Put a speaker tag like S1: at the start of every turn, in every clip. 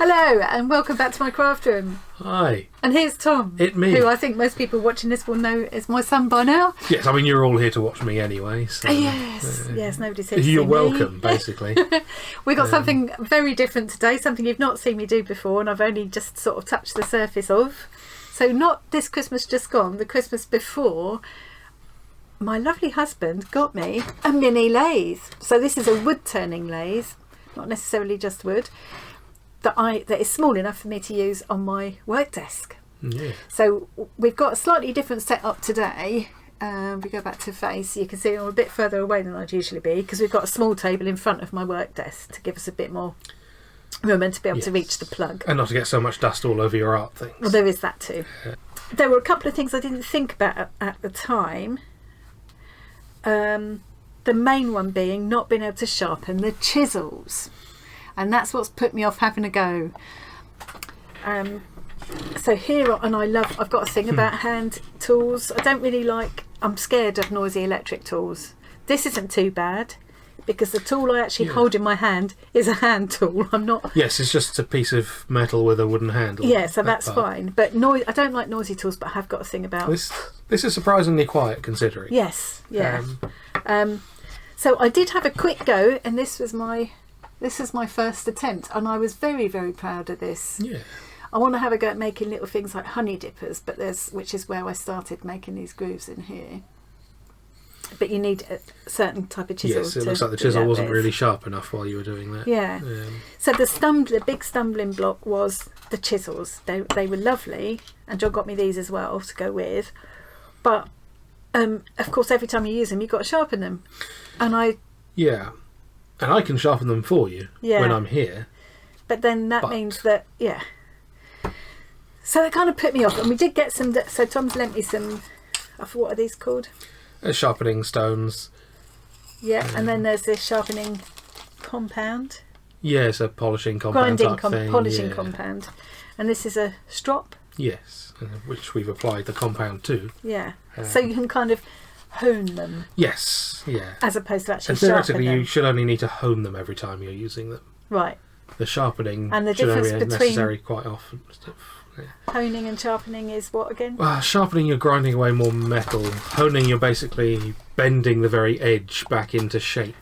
S1: Hello, and welcome back to my craft room.
S2: Hi.
S1: And here's Tom.
S2: It me.
S1: Who I think most people watching this will know is my son by now.
S2: Yes, I mean, you're all here to watch me anyway. So,
S1: yes, nobody's here to see
S2: you're
S1: me.
S2: welcome, basically.
S1: We got something very different today, something you've not seen me do before, and I've only just sort of touched the surface of. So not this Christmas just gone, the Christmas before, my lovely husband got me a mini lathe. So this is a wood turning lathe, not necessarily just wood, that is small enough for me to use on my work desk.
S2: Yeah.
S1: So we've got a slightly different setup today. We go back to face, you can see I'm a bit further away than I'd usually be because we've got a small table in front of my work desk to give us a bit more room and to be able to reach the plug.
S2: And not to get so much dust all over your art things.
S1: Well, there is that too. There were a couple of things I didn't think about at the time. The main one being not being able to sharpen the chisels. And that's what's put me off having a go. So here, and I've got a thing about hand tools. I'm scared of noisy electric tools. This isn't too bad because the tool I actually hold in my hand is a hand tool. I'm not.
S2: Yes, it's just a piece of metal with a wooden handle.
S1: Yeah, so that's fine. But I don't like noisy tools, but I have got a thing about.
S2: This is surprisingly quiet considering.
S1: Yes, yeah. So I did have a quick go, and this is my first attempt, and I was very, very proud of this.
S2: Yeah.
S1: I want to have a go at making little things like honey dippers, which is where I started making these grooves in here. But you need a certain type of chisel.
S2: Yes, it looks like the chisel wasn't really sharp enough while you were doing that.
S1: Yeah. So the big stumbling block was the chisels. They were lovely, and John got me these as well to go with. But of course, every time you use them, you've got to sharpen them. And I can sharpen them for you when I'm here. But then that means that, So it kind of put me off. And we did get some, so Tom's lent me some, what are these called?
S2: Sharpening stones.
S1: Yeah, and then there's this sharpening compound.
S2: Yeah, it's a polishing compound
S1: polishing compound. And this is a strop.
S2: Yes, which we've applied the compound to.
S1: Yeah, so you can kind of hone them.
S2: Yes, yeah.
S1: As opposed to actually
S2: and
S1: sharpen
S2: theoretically,
S1: them.
S2: you should only need to hone them every time you're using them.
S1: Right.
S2: The sharpening
S1: and the
S2: should
S1: difference
S2: only be
S1: between
S2: necessary quite often.
S1: Honing and sharpening is what again?
S2: Well, sharpening, you're grinding away more metal. Honing, you're basically bending the very edge back into shape.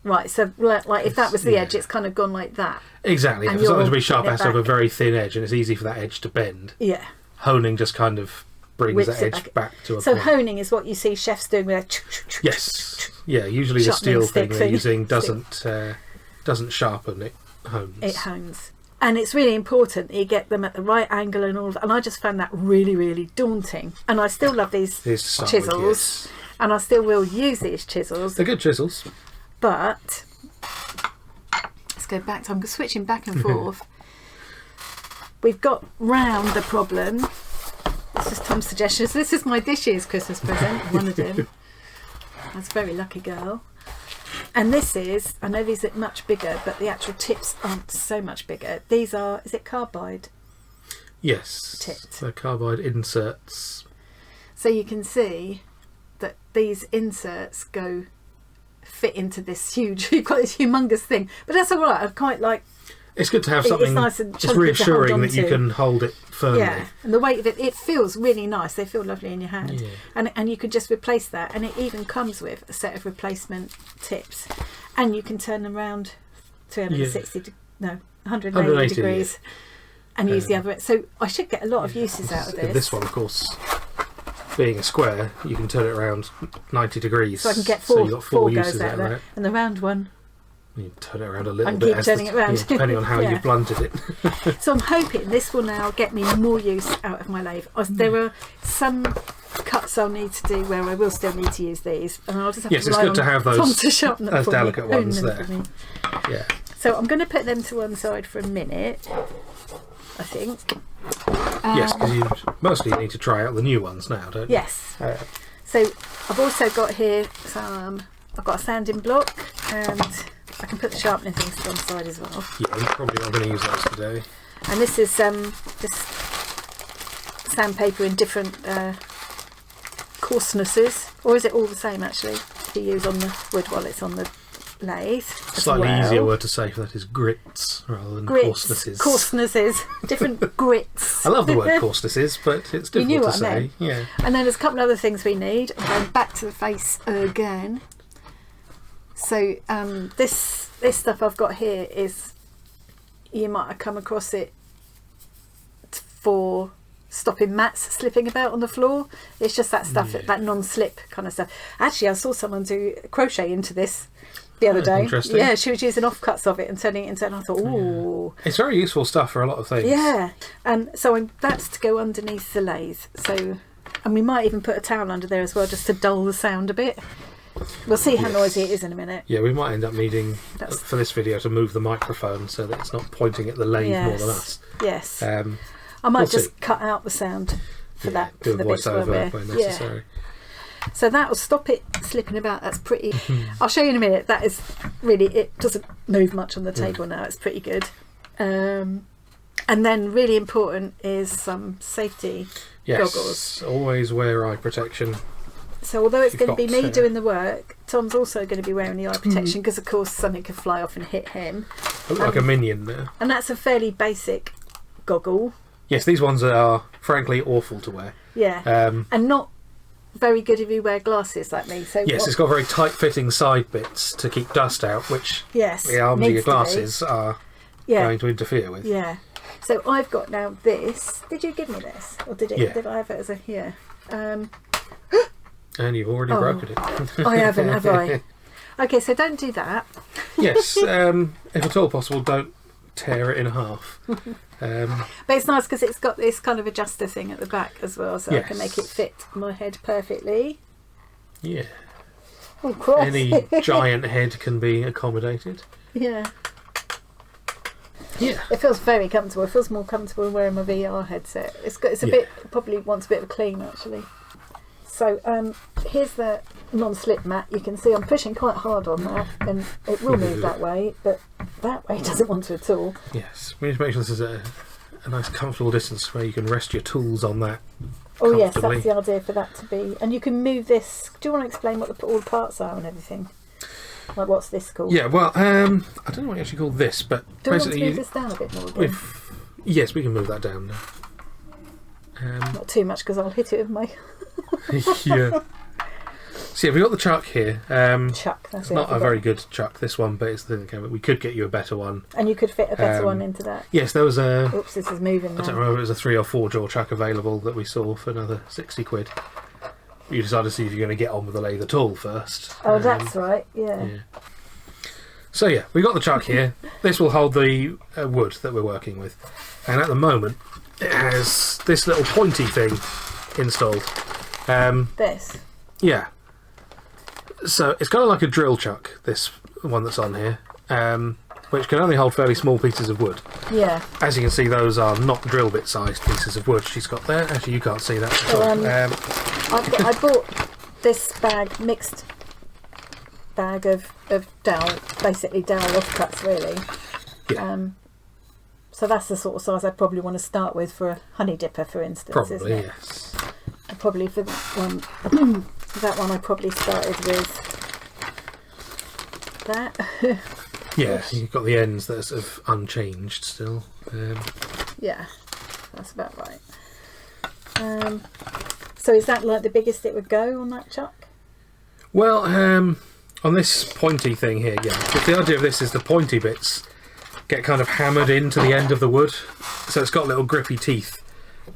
S1: Right, so like if that was the edge, it's kind of gone like that.
S2: Exactly.
S1: And
S2: if something to be sharp, it has to have a very thin edge, and it's easy for that edge to bend.
S1: Yeah.
S2: Honing just kind of brings that edge back to a point.
S1: So honing is what you see chefs doing with
S2: yes. Yeah, usually the steel thing they're using doesn't sharpen, it hones.
S1: It hones. And it's really important that you get them at the right angle and all of that. And I just found that really, really daunting. And I still love these chisels. And I still will use these chisels.
S2: They're good chisels.
S1: But let's go back to, I'm switching back and forth. We've got round the problem. This is Tom's suggestion. So this is my dishes Christmas present, one of them. That's a very lucky girl. And this is, I know these are much bigger, but the actual tips aren't so much bigger. These are, is it carbide?
S2: Yes.
S1: Tipped.
S2: They're carbide inserts.
S1: So you can see that these inserts fit into this huge, you've got this humongous thing. But that's all right. I quite like.
S2: It's good to have something.
S1: It's nice and
S2: it's reassuring that you can hold it firmly.
S1: Yeah, and the weight of it feels really nice. They feel lovely in your hand, and you could just replace that. And it even comes with a set of replacement tips, and you can turn them around 180 degrees, and use the other. So I should get a lot of uses out of this.
S2: This one, of course, being a square, you can turn it around 90 degrees.
S1: So I can get
S2: four
S1: four
S2: uses
S1: goes out of it, and the round one.
S2: You turn it around a little
S1: bit. Keep turning it around.
S2: Depending on how you've blunted it.
S1: So I'm hoping this will now get me more use out of my lathe. There are some cuts I'll need to do where I will still need to use these, and I'll just have to rely
S2: it's good to have those delicate ones there. Yeah.
S1: So I'm going to put them to one side for a minute, I think.
S2: Yes, because you mostly need to try out the new ones now, don't you?
S1: Yes. So I've also got here I've got a sanding block, and I can put the sharpening things to one side as well.
S2: Yeah, you're probably not going to use those today.
S1: And this is just sandpaper in different coarsenesses, or is it all the same actually to use on the wood while it's on the lathe.
S2: Slightly easier word to say for that is grits rather than coarsenesses.
S1: Coarsenesses, different grits.
S2: I love the word coarsenesses, but it's difficult to say. Yeah.
S1: And then there's a couple of other things we need. I'm going back to the face again. So this stuff I've got here is, you might have come across it for stopping mats slipping about on the floor. It's just that stuff, that non-slip kind of stuff. Actually, I saw someone do crochet into this the other day.
S2: Interesting.
S1: Yeah, she was using offcuts of it and turning it into, and I thought, ooh.
S2: It's very useful stuff for a lot of things.
S1: Yeah, and so that's to go underneath the lathe. So, and we might even put a towel under there as well, just to dull the sound a bit. We'll see how noisy it is in a minute.
S2: Yeah, we might end up needing, for this video, to move the microphone so that it's not pointing at the lathe more than us.
S1: Yes. I might
S2: we'll
S1: just cut out the sound for that.
S2: Do
S1: for
S2: a
S1: the bits
S2: voiceover when necessary.
S1: Yeah. So that will stop it slipping about. That's pretty. I'll show you in a minute. That is really, it doesn't move much on the table now. It's pretty good. And then really important is some safety goggles.
S2: Always wear eye protection.
S1: So although it's going to be me doing the work, Tom's also going to be wearing the eye protection because of course something could fly off and hit him.
S2: I look like a minion there.
S1: And that's a fairly basic goggle.
S2: Yes, these ones are frankly awful to wear.
S1: Yeah. And not very good if you wear glasses like me. So
S2: yes, it's got very tight fitting side bits to keep dust out, which the arms of your glasses are going to interfere with.
S1: Yeah. So I've got now this. Did you give me this? Or did I have it as a
S2: and you've already broken it.
S1: I haven't, have I? Okay, so don't do that.
S2: Yes, if at all possible, don't tear it in half.
S1: But it's nice because it's got this kind of adjuster thing at the back as well, so I can make it fit my head perfectly.
S2: Yeah.
S1: Oh, cross.
S2: Any giant head can be accommodated.
S1: Yeah.
S2: Yeah.
S1: It feels very comfortable. It feels more comfortable than wearing my VR headset. It's a bit, probably wants a bit of a clean actually. So here's the non-slip mat. You can see I'm pushing quite hard on that, and it will move that way, but that way it doesn't want to at all.
S2: Yes, we need to make sure this is a nice comfortable distance where you can rest your tools on that.
S1: Oh yes, that's the idea for that to be. And you can move this. Do you want to explain what all the parts are and everything? Like what's this called?
S2: Yeah, well, I don't know what you actually call this, but
S1: do
S2: basically
S1: we want to move this down a bit more again?
S2: Yes, we can move that down now.
S1: Not too much because I'll hit it with my...
S2: Yeah. So yeah, we've got the chuck here.
S1: Chuck, that's
S2: it's not a very good chuck, this one, but it's the thing. We could get you a better one.
S1: And you could fit a better one into that?
S2: Yes, there was a...
S1: Oops, this is moving now.
S2: I don't remember if it was a 3 or 4 jaw chuck available that we saw for another 60 quid. You decided to see if you're going to get on with the lathe at all first.
S1: Oh, that's right, yeah.
S2: So yeah, we've got the chuck here. This will hold the wood that we're working with. And at the moment, it has this little pointy thing installed.
S1: This?
S2: Yeah. So it's kind of like a drill chuck, this one that's on here, which can only hold fairly small pieces of wood.
S1: Yeah.
S2: As you can see, those are not drill bit sized pieces of wood she's got there. Actually, you can't see that at all.
S1: I bought this mixed bag of dowel, basically dowel offcuts really.
S2: Yeah.
S1: So that's the sort of size I'd probably want to start with for a honey dipper, for instance.
S2: Probably,
S1: isn't it?
S2: yes.
S1: And probably for that one I probably started with that.
S2: Yeah, you've got the ends that are sort of unchanged still.
S1: Yeah, that's about right. So is that like the biggest it would go on that chuck?
S2: Well, on this pointy thing here, yeah. But the idea of this is the pointy bits get kind of hammered into the end of the wood, so it's got little grippy teeth,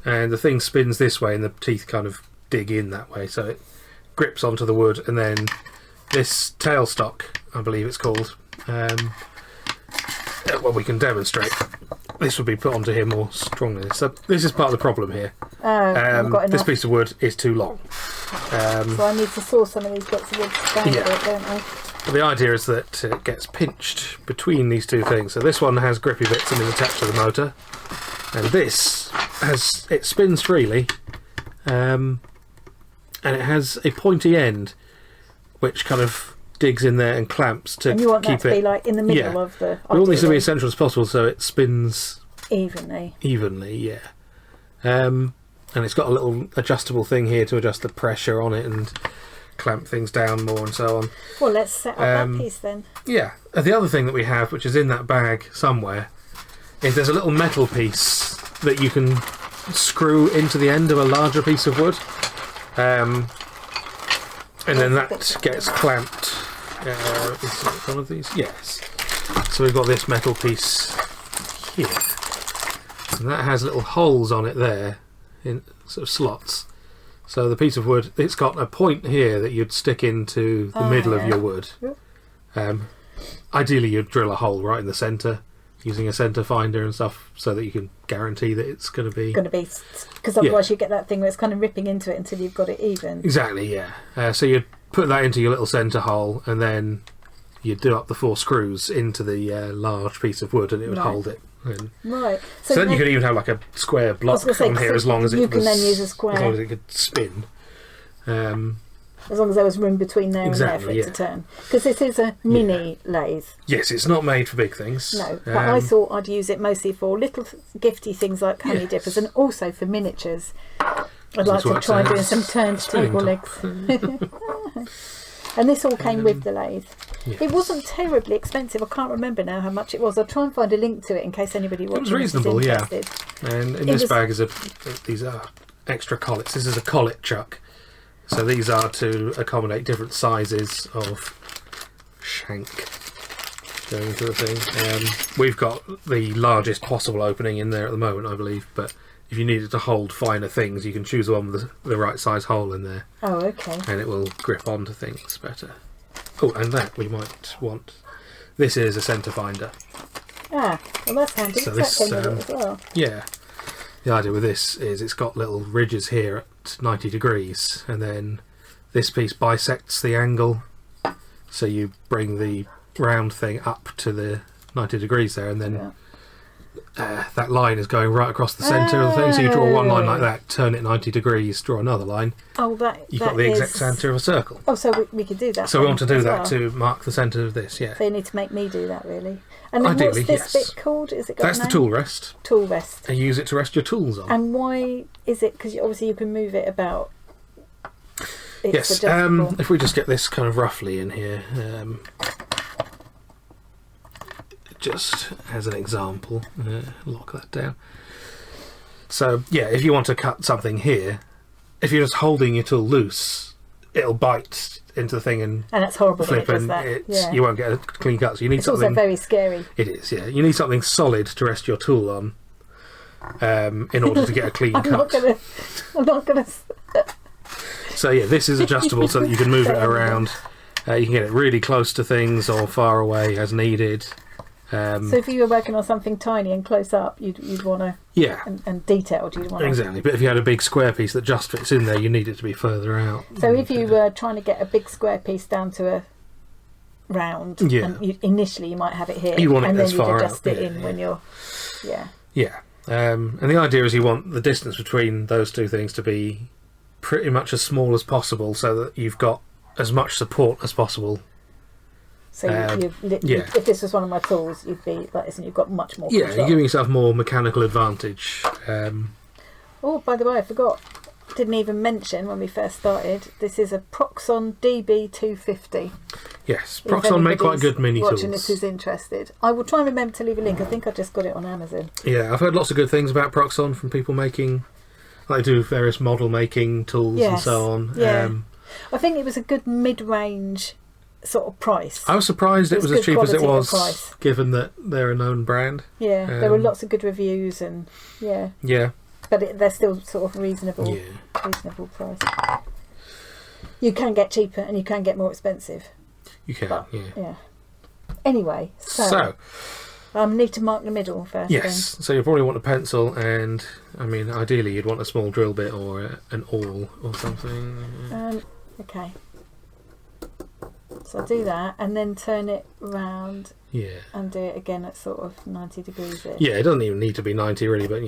S2: and the thing spins this way and the teeth kind of dig in that way, so it grips onto the wood, and then this tailstock, I believe it's called, well, we can demonstrate. This would be put onto here more strongly. So this is part of the problem here. This piece of wood is too long.
S1: So I need to saw some of these bits of wood down a bit, don't I?
S2: But the idea is that it gets pinched between these two things. So this one has grippy bits and is attached to the motor, and this it spins freely, and it has a pointy end which kind of digs in there and clamps to keep it.
S1: And you want that to be like in the middle of the...
S2: We want these to be as central as possible so it spins
S1: evenly.
S2: Yeah. And it's got a little adjustable thing here to adjust the pressure on it and clamp things down more and so on.
S1: Well, let's set up that piece then.
S2: Yeah. The other thing that we have, which is in that bag somewhere, is there's a little metal piece that you can screw into the end of a larger piece of wood. And then that gets clamped. Is it one of these? Yes. So we've got this metal piece here. And that has little holes on it there, in sort of slots. So the piece of wood, it's got a point here that you'd stick into the middle of your wood. Ideally you'd drill a hole right in the centre using a centre finder and stuff so that you can guarantee that it's going to be...
S1: Because otherwise you get that thing where it's kind of ripping into it until you've got it even.
S2: Exactly, yeah. So you'd put that into your little centre hole and then you'd do up the 4 screws into the large piece of wood and it would hold it.
S1: Right.
S2: So then you could even have like a square block on here as long as
S1: you can then use a square.
S2: As long as it could spin.
S1: As long as there was room between there and there for it to turn. Because this is a mini lathe.
S2: Yes, it's not made for big things.
S1: No, but I thought I'd use it mostly for little gifty things like honey dippers and also for miniatures. I'd like to try doing some turned table legs. And this all came with the lathe. Yes. It wasn't terribly expensive. I can't remember now how much it was. I'll try and find a link to it in case anybody watching.
S2: It was reasonable,
S1: is
S2: yeah. And in this bag is these are extra collets. This is a collet chuck. So these are to accommodate different sizes of shank going into the thing. We've got the largest possible opening in there at the moment, I believe, but if you needed to hold finer things, you can choose the one with the right size hole in there.
S1: Oh, okay.
S2: And it will grip onto things better. Oh, and that we might want. This is a centre finder.
S1: Ah, well that's handy.
S2: So
S1: that came with it as well.
S2: Yeah. The idea with this is it's got little ridges here at 90 degrees, and then this piece bisects the angle. So you bring the round thing up to the 90 degrees there, and then that line is going right across the centre of the thing. So you draw one line like that, turn it 90 degrees, draw another line.
S1: Oh,
S2: you've got the exact centre of a circle.
S1: Oh, so we could do that.
S2: So we want to do that to mark the centre of this, yeah.
S1: So you need to make me do that, really. And then
S2: ideally,
S1: what's this bit called? Is it got
S2: That's the tool rest.
S1: Tool rest.
S2: And use it to rest your tools on.
S1: And why is it? Because obviously you can move it about.
S2: It's adjustable. If we just get this kind of roughly in here, just as an example, lock that down. So yeah, if you want to cut something here, if you're just holding your tool loose, it'll bite into the thing and
S1: that's horrible.
S2: Flip and you won't get a clean cut. So you need
S1: it's
S2: something.
S1: Also very scary.
S2: It is, yeah. You need something solid to rest your tool on, in order to get a clean cut.
S1: I'm not gonna.
S2: So yeah, this is adjustable so that you can move it around. You can get it really close to things or far away as needed.
S1: So if you were working on something tiny and close up, you'd want to and detailed, you'd want to
S2: exactly. But if you had a big square piece that just fits in there, you need it to be further out.
S1: So if you were trying to get a big square piece down to a round, and initially you might have it here, and then you'd adjust it in when you're
S2: and the idea is you want the distance between those two things to be pretty much as small as possible, so that you've got as much support as possible.
S1: So if this was one of my tools, you'd be like this, and you've got much more control.
S2: Yeah, you're giving yourself more mechanical advantage.
S1: Oh, by the way, I forgot. Didn't even mention when we first started. This is a Proxxon DB250.
S2: Yes, Proxxon make quite good mini tools.
S1: Watching this is interested. I will try and remember to leave a link. I think I just got it on Amazon.
S2: Yeah, I've heard lots of good things about Proxxon from people making. They do various model making tools and so on.
S1: Yeah, I think it was a good mid-range sort of price.
S2: I was surprised it was as cheap as it was, given that they're a known brand.
S1: Yeah, there were lots of good reviews and but they're still sort of reasonable price. You can get cheaper and you can get more expensive.
S2: You can,
S1: yeah. Anyway, so need to mark the middle first.
S2: Yes, so you probably want a pencil, and I mean, ideally you'd want a small drill bit or an awl or something.
S1: Okay. So I'll do that and then turn it round and do it again at sort of 90 degrees -ish.
S2: Yeah, it doesn't even need to be 90 really, but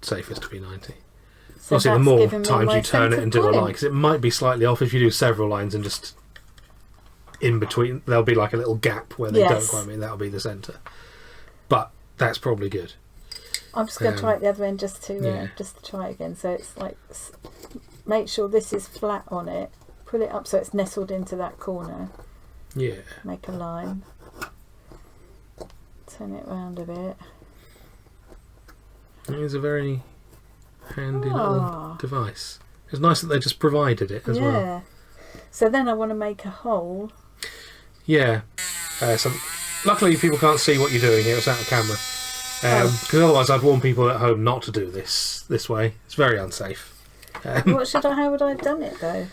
S2: safest to be 90. So obviously the more times you turn it and do a line, because it might be slightly off if you do several lines and just in between there'll be like a little gap where they don't quite meet, that'll be the centre. But that's probably good.
S1: I'm just going to try it the other end just to try it again. So it's like, make sure this is flat on it. pull it up so it's nestled into that corner.
S2: Yeah.
S1: Make a line. Turn it round a bit.
S2: It is a very handy little device. It's nice that they just provided it as well.
S1: Yeah. So then I want to make a hole.
S2: Yeah. So luckily people can't see what you're doing here. It's out of camera. Because otherwise I'd warn people at home not to do this way. It's very unsafe.
S1: How would I have done it though?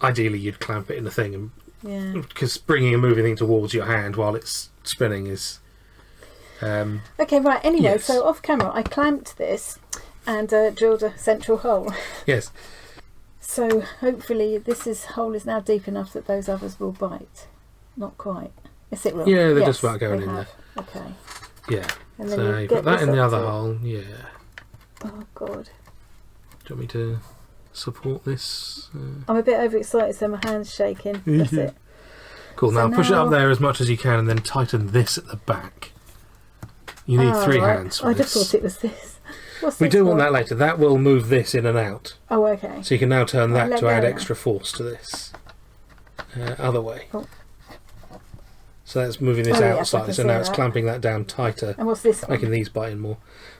S2: Ideally you'd clamp it in the thing, and
S1: Yeah.
S2: because bringing a moving thing towards your hand while it's spinning is...
S1: Okay, right, anyway,
S2: yes.
S1: So off camera I clamped this and drilled a central hole.
S2: Yes.
S1: So hopefully this hole is now deep enough that those others will bite. Not quite. Yes, it will.
S2: Yeah, they're
S1: yes,
S2: just about going in
S1: have.
S2: there.
S1: Okay.
S2: Yeah.
S1: And then
S2: So
S1: you
S2: you
S1: get
S2: put that
S1: this
S2: in the
S1: up
S2: other
S1: to-
S2: hole. Yeah.
S1: Oh God.
S2: Do you want me to support this?
S1: I'm a bit overexcited, so my hand's shaking. That's it.
S2: Cool.
S1: So
S2: Now push it
S1: now-
S2: up there as much as you can, and then tighten this at the back. You need three
S1: right.
S2: hands for
S1: I
S2: this.
S1: just thought it was this. What's
S2: We
S1: this
S2: do want
S1: for?
S2: that later. That will move this in and out.
S1: Oh, okay.
S2: So you can now turn that
S1: let
S2: to add
S1: go.
S2: extra force to this. Other way.
S1: Oh.
S2: So that's moving this
S1: Oh,
S2: out
S1: yes, I
S2: slightly.
S1: can
S2: So
S1: see
S2: now it's
S1: that.
S2: clamping that down tighter,
S1: And what's this one?
S2: making these bite in more.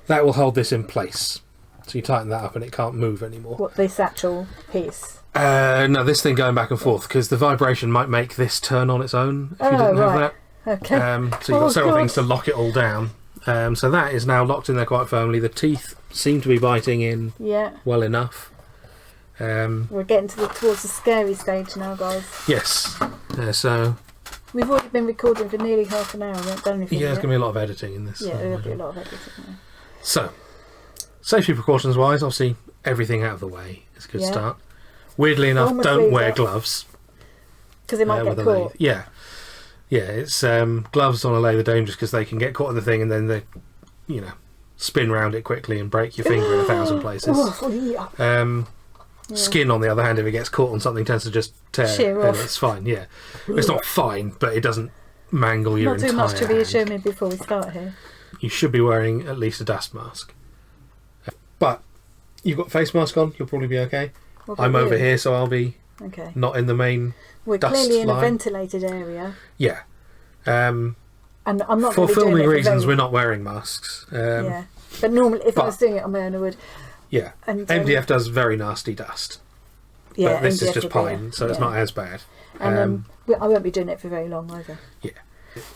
S2: That will hold this in place. So you tighten that up and it can't move anymore.
S1: What, this actual piece?
S2: No, this thing going back and forth, because the vibration might make this turn on its own if you didn't have
S1: right.
S2: that.
S1: Okay.
S2: So you've got several
S1: God.
S2: things to lock it all down. So that is now locked in there quite firmly. The teeth seem to be biting in
S1: Yeah.
S2: well enough.
S1: We're getting towards the scary stage now, guys.
S2: Yes. So
S1: We've already been recording for nearly half an hour. We haven't done anything
S2: yeah, there's
S1: yet.
S2: going to be a lot of editing in this.
S1: Yeah, there'll be a lot of editing now.
S2: So, safety precautions wise, obviously everything out of the way is a good
S1: Yeah.
S2: start. Weirdly enough,
S1: Almost
S2: don't
S1: leave
S2: wear
S1: it.
S2: gloves.
S1: Because it might
S2: with
S1: get
S2: a lathe.
S1: caught.
S2: Yeah. Yeah, it's gloves on a lathe are dangerous because they can get caught in the thing and then they, spin round it quickly and break your finger in 1,000 places.
S1: Oh, yeah. Yeah.
S2: Skin, on the other hand, if it gets caught on something, tends to just tear,
S1: Shear
S2: and
S1: off.
S2: it's fine. Yeah, it's not fine, but it doesn't mangle your
S1: Not too
S2: entire
S1: much to reassure
S2: hand.
S1: me before we start here.
S2: You should be wearing at least a dust mask. But you've got face mask on, you'll probably be okay.
S1: What about
S2: I'm over
S1: you?
S2: here, so I'll be
S1: Okay.
S2: not in the main.
S1: We're
S2: dust
S1: clearly in a
S2: line.
S1: ventilated area.
S2: Yeah.
S1: And I'm not
S2: For
S1: gonna be doing
S2: filming
S1: it for
S2: reasons,
S1: very-
S2: we're not wearing masks.
S1: yeah. But normally, if I
S2: but-
S1: was doing it on my own, I would.
S2: Yeah.
S1: And,
S2: MDF does very nasty dust.
S1: yeah,
S2: But this is
S1: MDF
S2: just
S1: would be-
S2: pine, so it's
S1: yeah.
S2: not as bad.
S1: And I won't be doing it for very long either.
S2: Yeah.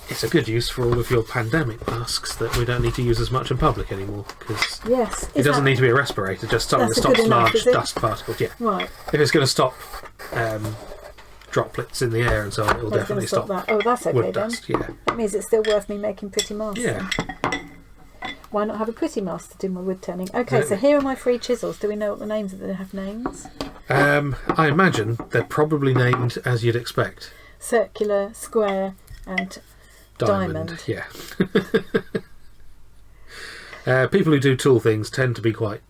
S2: It's a good use for all of your pandemic masks that we don't need to use as much in public anymore, because
S1: Yes.
S2: it doesn't need to be a respirator, just something that
S1: That's
S2: stops
S1: good enough,
S2: large
S1: is it?
S2: dust particles. Yeah.
S1: Right.
S2: If it's going to stop droplets in the air and so on, it will
S1: I was going
S2: definitely
S1: to stop
S2: stop
S1: that. Oh, that's okay
S2: wood
S1: then.
S2: dust. Yeah.
S1: That means it's still worth me making pretty masks.
S2: Yeah.
S1: then. Why not have a pretty mask to do my wood turning? Okay, so
S2: Exactly.
S1: here are my 3 chisels. Do we know what the names of them? They have names?
S2: I imagine they're probably named as you'd expect.
S1: Circular, square, and Diamond.
S2: Yeah. People who do tool things tend to be quite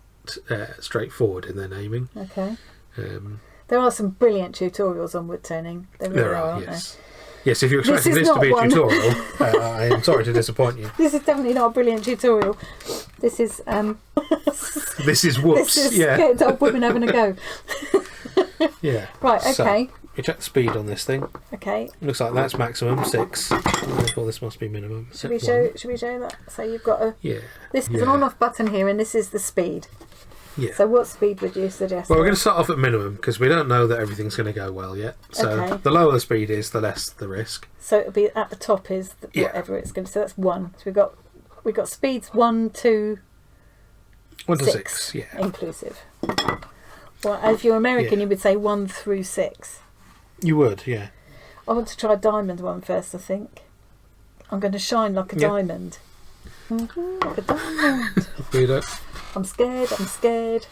S2: straightforward in their naming.
S1: okay.
S2: Um,
S1: There are some brilliant tutorials on wood turning. There really
S2: there are,
S1: aren't
S2: yes. Yes, if you're
S1: This
S2: expecting
S1: is
S2: this to
S1: not
S2: be a
S1: one.
S2: tutorial, I am sorry to disappoint you.
S1: there? This is definitely not a brilliant tutorial. This is
S2: This is whoops.
S1: this is
S2: Yeah.
S1: scared old women having a go.
S2: Yeah.
S1: Right.
S2: So,
S1: Okay.
S2: we check the speed on this thing.
S1: Okay.
S2: Looks like that's maximum 6. Therefore, this must be minimum.
S1: Should we
S2: Set 1.
S1: show that? So you've got a
S2: Yeah.
S1: this is
S2: Yeah.
S1: an on-off button here, and this is the speed.
S2: Yeah.
S1: So what speed would you suggest?
S2: Well, we're going to start off at minimum because we don't know that everything's going to go well yet. So
S1: Okay.
S2: the lower the speed is, the less the risk.
S1: So it'll be at the top is
S2: Yeah.
S1: whatever it's going to. So that's 1. So we've got speeds 1, 2,
S2: 1 to
S1: 6,
S2: 6. Yeah.
S1: inclusive. Well, if you're American,
S2: Yeah.
S1: you would say 1 through 6.
S2: You would, yeah.
S1: I want to try a diamond one first. I think I'm going to shine like a
S2: Yeah.
S1: diamond. Like a diamond.
S2: We don't.
S1: I'm scared. I'm scared.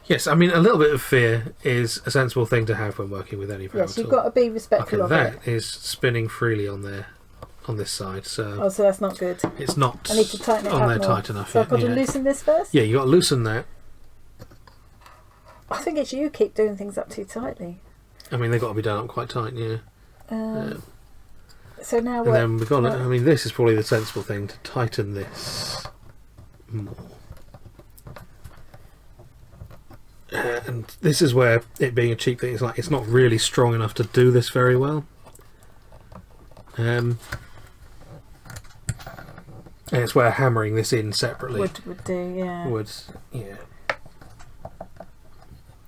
S2: Yes, I mean, a little bit of fear is a sensible thing to have when working with any power
S1: Yes, you've
S2: tool.
S1: got to be
S2: Okay,
S1: respectful of
S2: that
S1: it.
S2: is spinning freely on there, on this side, so
S1: Oh, so that's not good.
S2: it's not
S1: I need to tighten it
S2: on
S1: up
S2: there
S1: more.
S2: tight enough
S1: So
S2: yet.
S1: I've got to
S2: Yeah.
S1: loosen this first.
S2: Yeah, you got to loosen that.
S1: I think it's you keep doing things up too tightly.
S2: I mean, they've got to be done up quite tight, yeah.
S1: So now
S2: And
S1: what?
S2: then we've got it. I mean, this is probably the sensible thing, to tighten this more. And this is where it being a cheap thing, it's not really strong enough to do this very well. And it's where hammering this in separately
S1: would do, yeah.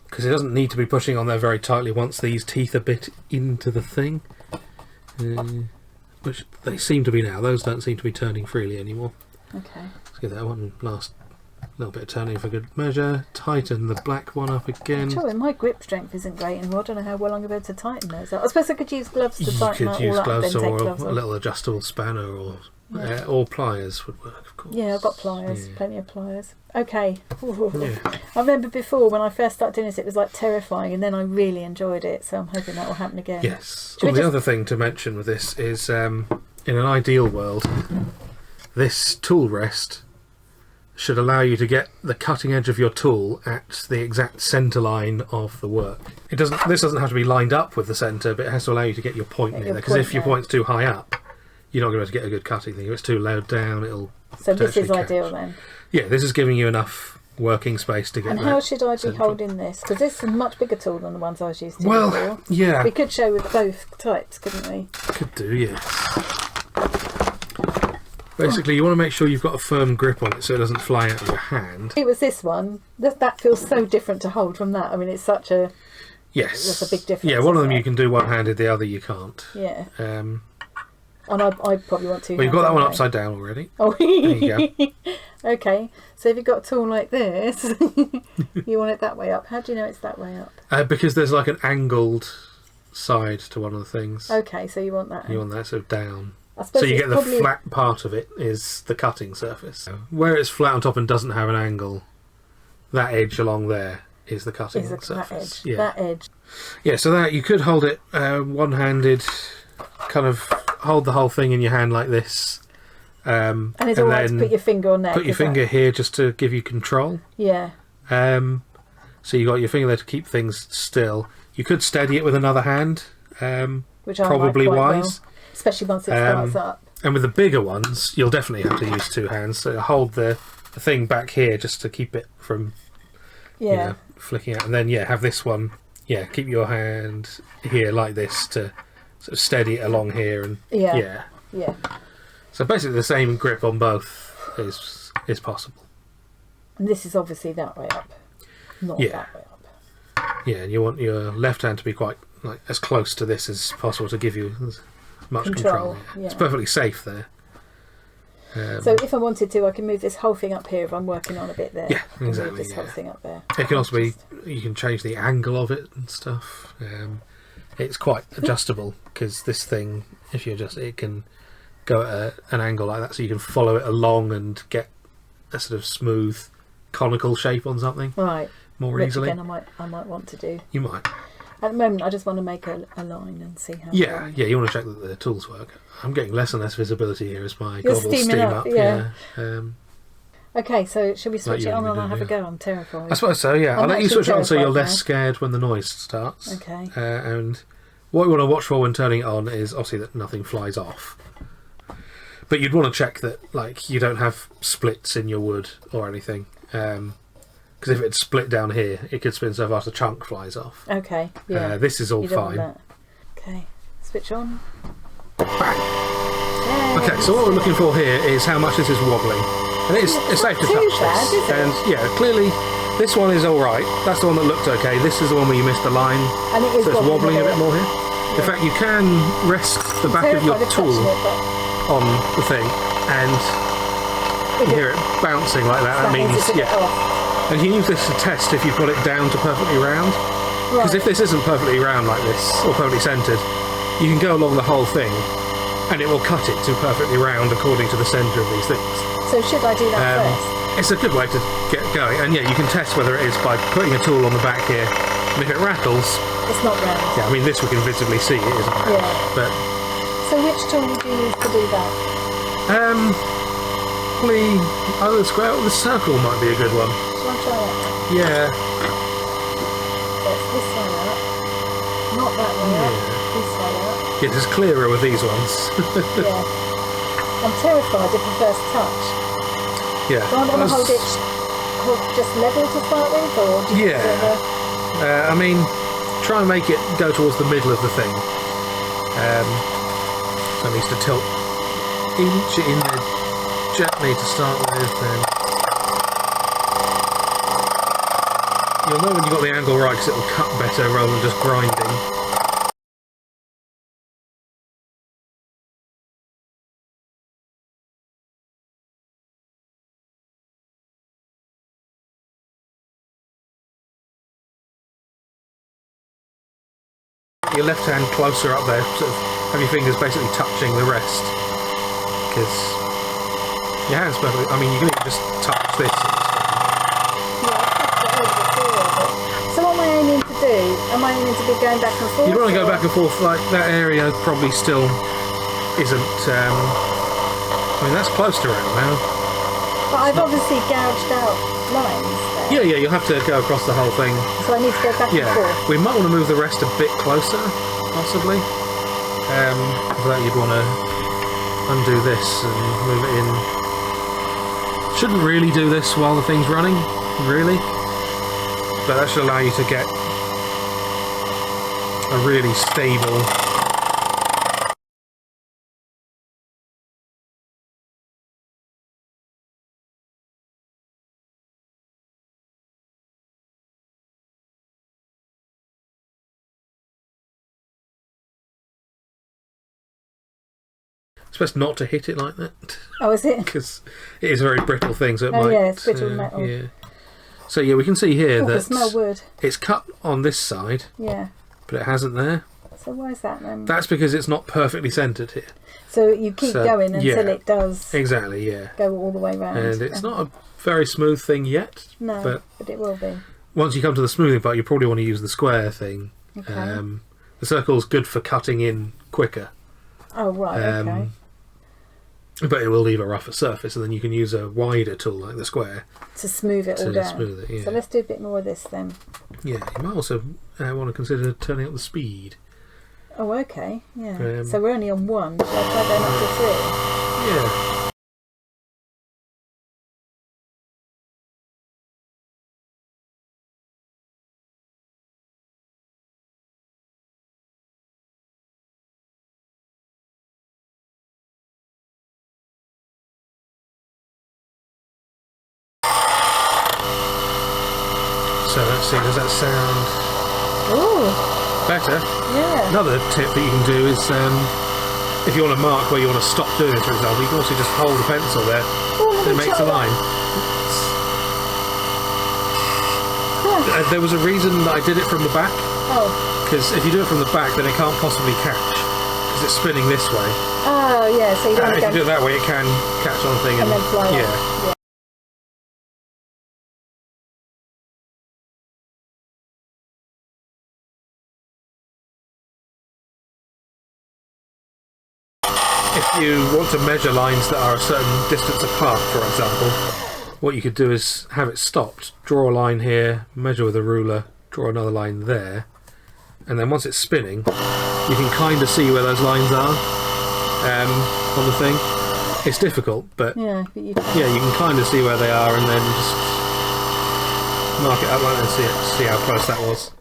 S2: Because it doesn't need to be pushing on there very tightly once these teeth are bit into the thing. Which they seem to be now. Those don't seem to be turning freely anymore.
S1: Okay.
S2: Let's give that one last little bit of turning for good measure. Tighten the black one up again.
S1: Sure, my grip strength isn't great anymore. I don't know how well I'm going to tighten those up. I suppose I could use gloves to tighten that all up. You could use gloves or a little adjustable spanner or pliers would work, of course. Yeah, I've got pliers, plenty of pliers. Okay. I remember before when I first started doing this, it was like terrifying, and then I really enjoyed it, so I'm hoping that will happen again.
S2: Yes. The other thing to mention with this is, in an ideal world, this tool rest should allow you to get the cutting edge of your tool at the exact centre line of the work. This doesn't have to be lined up with the centre, but it has to allow you to get your point near there, because if your point's too high up, you're not going to get a good cutting thing. If it's too low down, it'll...
S1: So this is ideal then?
S2: Yeah, this is giving you enough working space to get.
S1: And how should I be holding this? Because this is a much bigger tool than the ones I was used to
S2: before.
S1: Well,
S2: yeah.
S1: We could show with both types, couldn't we?
S2: Could do, yes. Basically, you want to make sure you've got a firm grip on it so it doesn't fly out of your hand.
S1: It was this one. That feels so different to hold from that. I mean, it's such a...
S2: Yes.
S1: There's a big difference.
S2: Yeah, one of them you can do one-handed, the other you can't.
S1: Yeah. And I probably want to.
S2: Well, you've got that one upside down already.
S1: Oh,
S2: there you go.
S1: Okay, so if you've got a tool like this, you want it that way up. How do you know it's that way up?
S2: Because there's like an angled side to one of the things.
S1: Okay, so you want that.
S2: You want that sort of down.
S1: I suppose
S2: so you get the flat part of it is the cutting surface. Where it's flat on top and doesn't have an angle, that edge along there is the cutting surface.
S1: That edge.
S2: Yeah, so that you could hold it one-handed, kind of hold the whole thing in your hand like this.
S1: And it's all right to put your finger on there.
S2: Put your finger here just to give you control.
S1: Yeah.
S2: So you got your finger there to keep things still. You could steady it with another hand,
S1: which
S2: probably wise.
S1: Well, especially once it starts up.
S2: And with the bigger ones, you'll definitely have to use two hands. So hold the thing back here just to keep it from flicking out. And then, have this one, keep your hand here like this to sort of steady it along here. And yeah. So basically the same grip on both is possible.
S1: And this is obviously that way up, not that way up.
S2: Yeah, and you want your left hand to be quite as close to this as possible to give you as much control. Yeah. It's perfectly safe there.
S1: So if I wanted to, I can move this whole thing up here if I'm working on a bit there.
S2: Yeah, exactly.
S1: Move this whole thing up there.
S2: It can also be, you can change the angle of it and stuff. It's quite adjustable because this thing, if you adjust it, can go at an angle like that, so you can follow it along and get a sort of smooth conical shape on something more easily.
S1: Again, I might want to do.
S2: You might.
S1: At the moment, I just want to make a line and see how.
S2: Yeah, you want to check that the tools work. I'm getting less and less visibility here as my goggles steam up.
S1: Okay, so shall we switch it on and I'll have a go? I'm terrified.
S2: I suppose so. Yeah, I'll let you switch it on so you're less scared when the noise starts.
S1: Okay.
S2: And what you want to watch for when turning it on is obviously that nothing flies off. But you'd want to check that you don't have splits in your wood or anything. Because if it's split down here, it could spin so fast a chunk flies off.
S1: Okay, yeah.
S2: This is all fine.
S1: Okay, switch on.
S2: Bang. Okay, so what we're looking for here is how much this is wobbling. And it's safe to touch this. And clearly this one is alright. That's the one that looked okay. This is the one where you missed the line.
S1: And it is
S2: so it's wobbling a bit more here. Yeah. In fact, you can rest the back of your tool on the thing and you hear it bouncing like that. That means, And you can use this to test if you've got it down to perfectly round. Because if this isn't perfectly round like this, or perfectly centred, you can go along the whole thing and it will cut it to perfectly round according to the centre of these things.
S1: So should I do that first?
S2: It's a good way to get going. And you can test whether it is by putting a tool on the back here. And if it rattles...
S1: It's not round.
S2: Yeah, I mean this we can visibly see it isn't round.
S1: Yeah.
S2: But,
S1: so which tool would you use to do that?
S2: Probably either the square or the circle might be a good one.
S1: Shall I try that?
S2: Yeah.
S1: So it's this way up. Not that way up. This way up.
S2: Yeah, it's clearer with these ones.
S1: Yeah. I'm terrified of the first touch.
S2: Yeah.
S1: So I want to hold it just level to start with, or do you
S2: I mean, try and make it go towards the middle of the thing. So it needs to tilt inch it in there gently to start with, and you'll know when you've got the angle right because it'll cut better rather than just grinding. Your left hand closer up there, sort of have your fingers basically touching the rest, because your hand's perfectly, I mean you can even just touch this.
S1: Yeah, I've touched it over before, but... So what am I aiming to do? Am I aiming to be going back and forth?
S2: You'd want to go back and forth, like that area probably still isn't, I mean that's close to round now.
S1: But I've obviously gouged out lines there.
S2: Yeah, you'll have to go across the whole thing.
S1: So I need to go back and forth.
S2: We might want to move the rest a bit closer, possibly. For that you'd want to undo this and move it in. Shouldn't really do this while the thing's running, really. But that should allow you to get a really stable... It's best not to hit it like that.
S1: Oh, is it?
S2: Because it is a very brittle thing, so it might...
S1: yeah, it's brittle metal.
S2: Yeah. So yeah, we can see here that...
S1: I smell wood.
S2: It's cut on this side.
S1: Yeah.
S2: But it hasn't there.
S1: So why is that then?
S2: That's because it's not perfectly centred here.
S1: So you keep going until it does...
S2: Exactly, yeah.
S1: Go all the way round.
S2: And it's not a very smooth thing yet.
S1: No, but it will be.
S2: Once you come to the smoothing part, you probably want to use the square thing.
S1: Okay.
S2: The circle's good for cutting in quicker.
S1: Oh, right, okay.
S2: But it will leave a rougher surface, and then you can use a wider tool like the square
S1: to smooth it all down.
S2: Smooth it, yeah.
S1: So let's do a bit more of this then.
S2: Yeah, you might also want to consider turning up the speed.
S1: Oh, okay, yeah. So we're only on 1. Shall I try going up to 3?
S2: Yeah. So let's see, does that sound better? Yeah. Another tip that you can do is, if you want to mark where you want to stop doing it, for example, you can also just hold the pencil there and it makes a line. There was a reason that I did it from the back. Oh. Because if you do it from the back, then it can't possibly catch, because it's spinning this way.
S1: Oh, yeah, so you don't
S2: if you do it that way, it can catch on the thing and
S1: then fly
S2: yeah. If you want to measure lines that are a certain distance apart, for example, what you could do is have it stopped, draw a line here, measure with a ruler, draw another line there, and then once it's spinning, you can kind of see where those lines are on the thing. It's difficult, but yeah, you can kind of see where they are, and then just mark it up like that and see how close that was.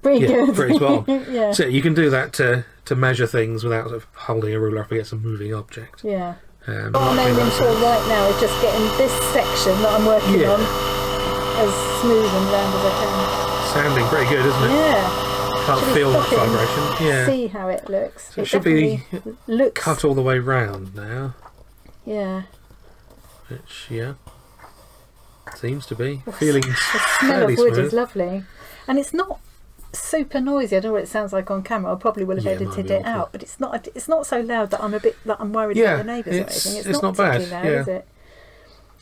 S1: Pretty good.
S2: Pretty spot on.
S1: Yeah.
S2: So you can do that to measure things without sort of holding a ruler up against a moving object.
S1: Yeah. What I'm aiming for right now is just getting this section that I'm working on as smooth and round as I can.
S2: Sounding pretty good, isn't it?
S1: Yeah.
S2: Can't feel much vibration. Yeah.
S1: See how it looks.
S2: So it should be cut all the way round now.
S1: Yeah.
S2: Which, seems to be. Feeling
S1: the smell of wood
S2: smooth.
S1: is lovely. And it's not super noisy. I don't know what it sounds like on camera. I probably will have edited it out, but it's not so loud that I'm worried about the neighbours or anything. It's not bad, loud, is it?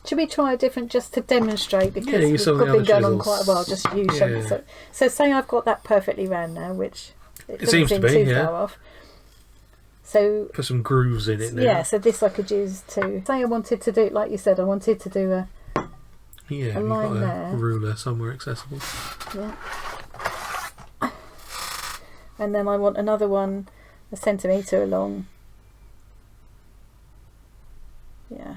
S1: Should we try a different just to demonstrate, because we've been going on quite a while, just use something. So say I've got that perfectly round now, which it seems to be too far off. So
S2: put some grooves in it now.
S1: Yeah, so this I could use to say I wanted to do, like you said, I wanted to do a line
S2: got
S1: there.
S2: A ruler somewhere accessible.
S1: Yeah. And then I want another one 1 centimetre along. Yeah.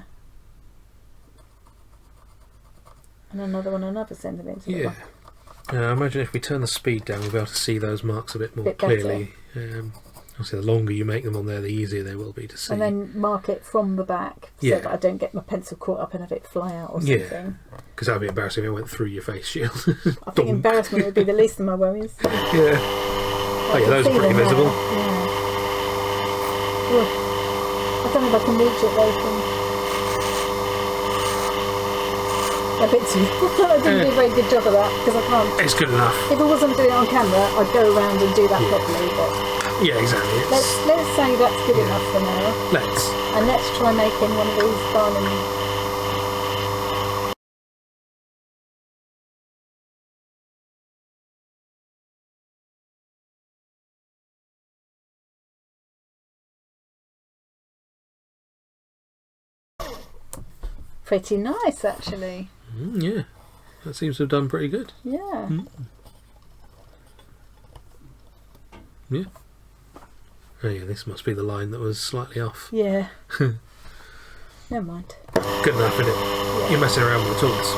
S1: And another one, another centimetre.
S2: Yeah. I imagine if we turn the speed down, we'll be able to see those marks a bit more clearly. Obviously, the longer you make them on there, the easier they will be to see.
S1: And then mark it from the back so that I don't get my pencil caught up and have it fly out or something. Yeah,
S2: because that would be embarrassing if it went through your face shield.
S1: I think embarrassment would be the least of my worries.
S2: Yeah. Oh yeah, those are pretty visible.
S1: Yeah. Well, I don't know if I can reach it though from... A bit too... I didn't do a very good job of that because I can't...
S2: It's good enough.
S1: If I wasn't doing it on camera, I'd go around and do that properly, but...
S2: Yeah, exactly.
S1: Let's say that's good enough for now.
S2: Let's.
S1: And let's try making one of these diamond... Pretty nice, actually.
S2: Yeah, that seems to have done pretty good.
S1: Yeah.
S2: Yeah. Oh yeah, this must be the line that was slightly off.
S1: Yeah. Never mind.
S2: Good enough, isn't it? Yeah. You're messing around with the tools.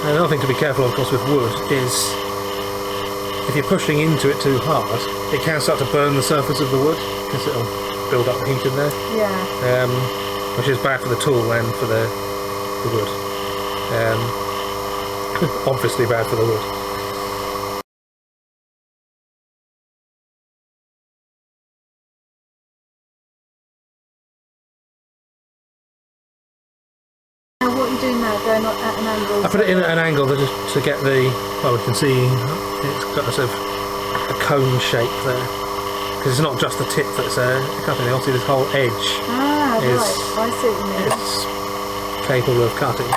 S2: Another thing to be careful of course with wood is if you're pushing into it too hard, it can start to burn the surface of the wood because it'll build up heat in there.
S1: Yeah.
S2: Which is bad for the tool and for the wood. Obviously bad for the wood.
S1: What are you doing now? Going at an angle?
S2: I put it in at an angle to get the... Well, we can see it's got a sort of a cone shape there. Because it's not just the tip that's cutting, obviously this whole edge
S1: right. I see what you mean.
S2: It's capable of cutting.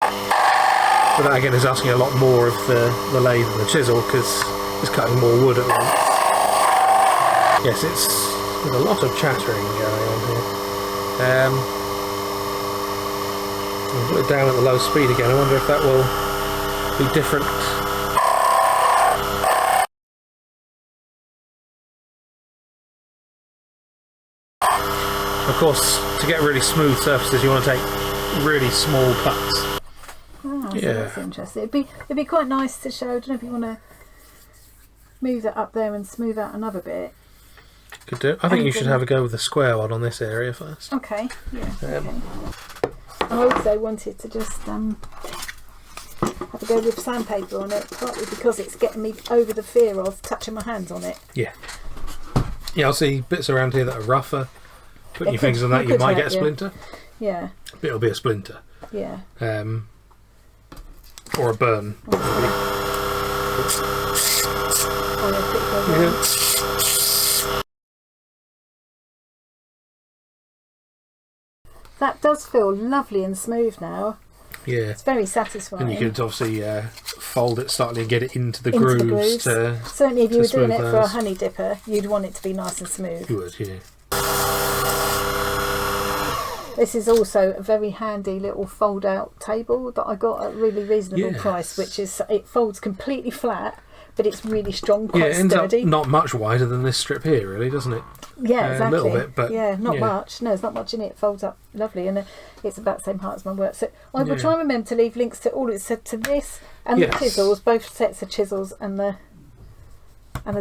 S2: But that again is asking a lot more of the lathe and the chisel because it's cutting more wood at once. Yes, there's a lot of chattering going on here. I'll put it down at the low speed again. I wonder if that will be different. Of course, to get really smooth surfaces, you want to take really small cuts.
S1: Oh, so that's interesting. It'd be quite nice to show. I don't know if you want to move that up there and smooth out another bit.
S2: Could do. I think you should have a go with the square one on this area first.
S1: Okay. Yeah. Okay. I also wanted to just have a go with sandpaper on it, partly because it's getting me over the fear of touching my hands on it.
S2: Yeah. Yeah, I'll see bits around here that are rougher. Putting your fingers on that, you might get a splinter.
S1: Yeah.
S2: But it'll be a splinter.
S1: Yeah.
S2: Or a burn.
S1: That does feel lovely and smooth now.
S2: Yeah.
S1: It's very satisfying.
S2: And you could obviously fold it slightly and get it into the grooves.
S1: Certainly if you were doing it for a honey dipper, you'd want it to be nice and smooth.
S2: You would, yeah.
S1: This is also a very handy little fold-out table that I got at a really reasonable price, which is, it folds completely flat, but it's really strong, quite
S2: it ends
S1: sturdy.
S2: up not much wider than this strip here, really, doesn't it?
S1: Yeah, exactly.
S2: A little bit, but
S1: not much. No, there's not much in it. It folds up lovely, and it's about the same height as my work. So I will try and remember to leave links to all. It said to this and the chisels, both sets of chisels and the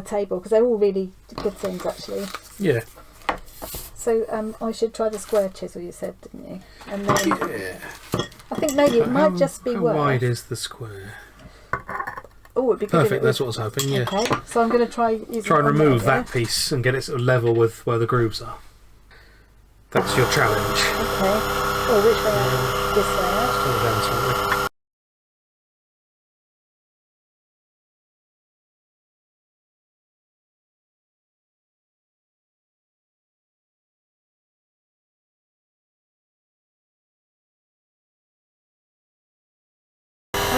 S1: table, because they're all really good things actually.
S2: Yeah.
S1: So I should try the square chisel, you said, didn't you? And then I think maybe it might just be worth.
S2: How wide is the square?
S1: Oh, it'd be
S2: perfect. That's what I was hoping. Yeah.
S1: Okay, so I'm going to try
S2: and remove that piece and get it sort of level with where the grooves are. That's your challenge.
S1: Okay. Oh, which way out? This way out.
S2: Down slightly.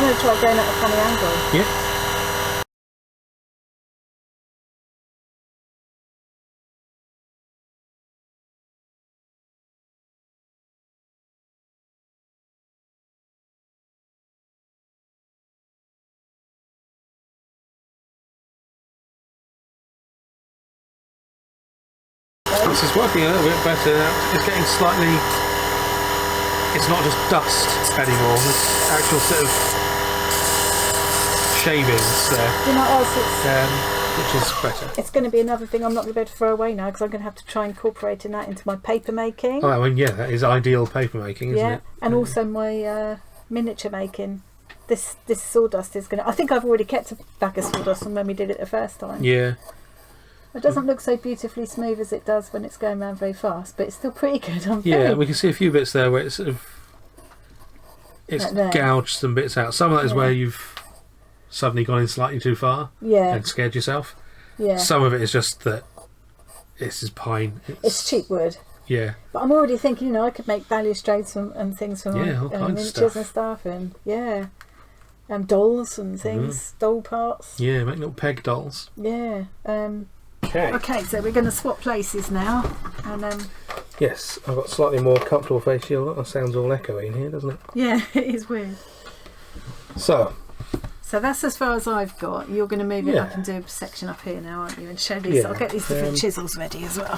S1: going to try going at a funny angle.
S2: Yeah. This is working a little bit better now. It's getting slightly... It's not just dust anymore. There's actual sort of shavings there.
S1: Do you know what else
S2: which is better.
S1: it's going to be another thing I'm not going to be able to throw away now, because I'm going to have to try incorporating that into my paper making.
S2: Oh, I mean, yeah, that is ideal paper making, isn't it?
S1: And also my miniature making. This sawdust is going to... I think I've already kept a bag of sawdust from when we did it the first time.
S2: Yeah.
S1: It doesn't look so beautifully smooth as it does when it's going around very fast, but it's still pretty good.
S2: Yeah, we can see a few bits there where it's sort of... It's
S1: Like
S2: gouged some bits out. Some of that is where you've suddenly gone in slightly too far and scared yourself.
S1: Yeah.
S2: Some of it is just that this is pine.
S1: It's cheap wood.
S2: Yeah.
S1: But I'm already thinking, you know, I could make balustrades and things from
S2: all kinds of
S1: miniatures
S2: stuff.
S1: and stuff, and dolls and things, doll parts.
S2: Yeah, make little peg dolls.
S1: Yeah.
S2: Okay.
S1: Okay, so we're going to swap places now, and
S2: Yes, I've got slightly more comfortable face shield. That sounds all echoey in here, doesn't it?
S1: yeah, it is weird.
S2: So
S1: that's as far as I've got. You're going to move it up and do a section up here now, aren't you? And show these.
S2: Yeah,
S1: I'll get these different chisels ready as well.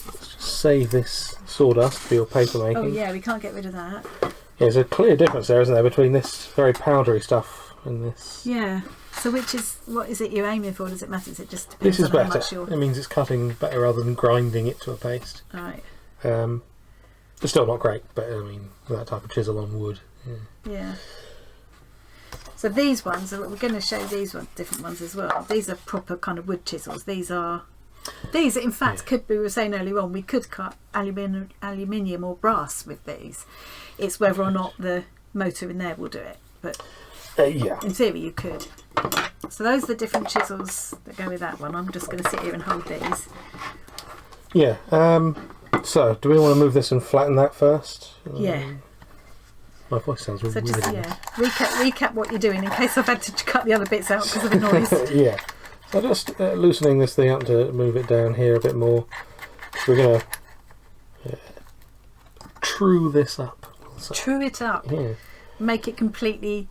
S2: let's just save this sawdust for your paper making.
S1: Oh yeah, we can't get rid of that.
S2: Yeah, there's a clear difference there, isn't there, between this very powdery stuff and this.
S1: Yeah. So what is it you're aiming for? Does it matter? Does it just depend
S2: This is
S1: on how
S2: better.
S1: much you're...
S2: It means it's cutting better rather than grinding it to a paste.
S1: Right.
S2: It's still not great, but I mean, that type of chisel on wood.
S1: Yeah. So these ones, we're going to show these different ones as well. These are proper kind of wood chisels. These in fact could be, we were saying earlier on, we could cut aluminium or brass with these. It's whether or not the motor in there will do it. But in theory you could. So those are the different chisels that go with that one. I'm just going to sit here and hold these.
S2: Yeah. So, do we want to move this and flatten that first?
S1: Yeah.
S2: My voice sounds really
S1: So just
S2: weird.
S1: recap what you're doing in case I've had to cut the other bits out because of the noise.
S2: Yeah. So just loosening this thing up to move it down here a bit more. We're going to true this up. So,
S1: True it up.
S2: Yeah.
S1: Make it completely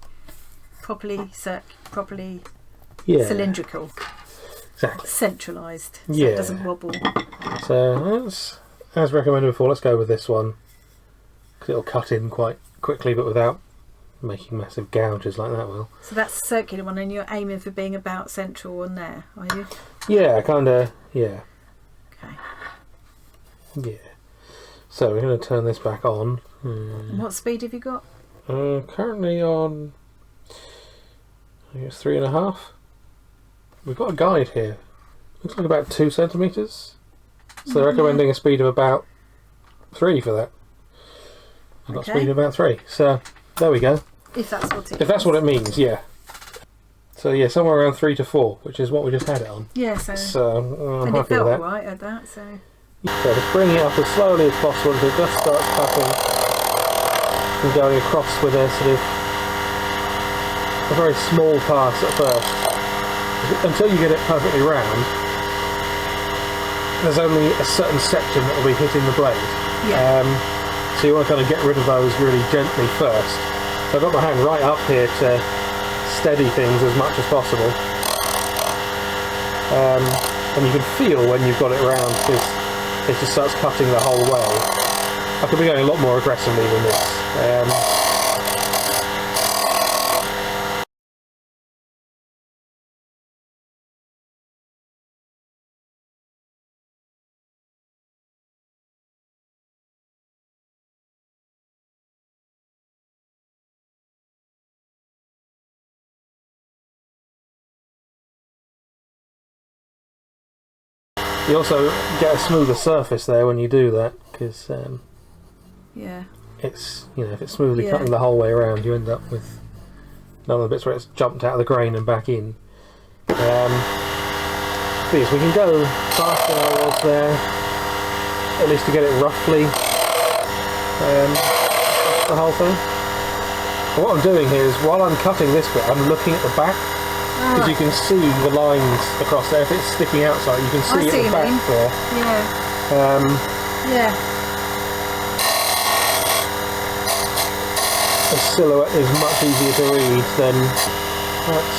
S1: properly
S2: Yeah.
S1: cylindrical.
S2: Exactly.
S1: Centralised. So it doesn't wobble.
S2: So as recommended before, let's go with this one. 'Cause it'll cut in quite quickly but without making massive gouges like that will.
S1: So that's the circular one, and you're aiming for being about central on there, are you?
S2: Yeah, kinda, yeah.
S1: Okay.
S2: Yeah. So we're going to turn this back on.
S1: And what speed have you got?
S2: Currently on, I guess 3.5. We've got a guide here. Looks like about 2 centimetres. So they're recommending a speed of about 3 for that. I've got speed of about 3. So there we go.
S1: If that's what it is.
S2: If that's what it means, yeah. So yeah, somewhere around 3 to 4, which is what we just had it on.
S1: Yeah, so
S2: I'm
S1: and it
S2: happy with
S1: felt
S2: that.
S1: right at that, so
S2: So just bring it up as slowly as possible until it just starts cutting and going across with a sort of a very small pass at first. Until you get it perfectly round, there's only a certain section that will be hitting the blade.
S1: yeah.
S2: So you want to kind of get rid of those really gently first. So I've got my hand right up here to steady things as much as possible. And you can feel when you've got it round because it just starts cutting the whole way. I could be going a lot more aggressively than this. You also get a smoother surface there when you do that because
S1: Yeah.
S2: it's, you know, if it's smoothly cutting the whole way around, you end up with none of the bits where it's jumped out of the grain and back in. But yes, we can go faster than I was there, at least to get it roughly the whole thing. What I'm doing here is, while I'm cutting this bit, I'm looking at the back, because you can see the lines across there. If it's sticking outside, you can see at the back there.
S1: Yeah. Yeah.
S2: The silhouette is much easier to read than that's.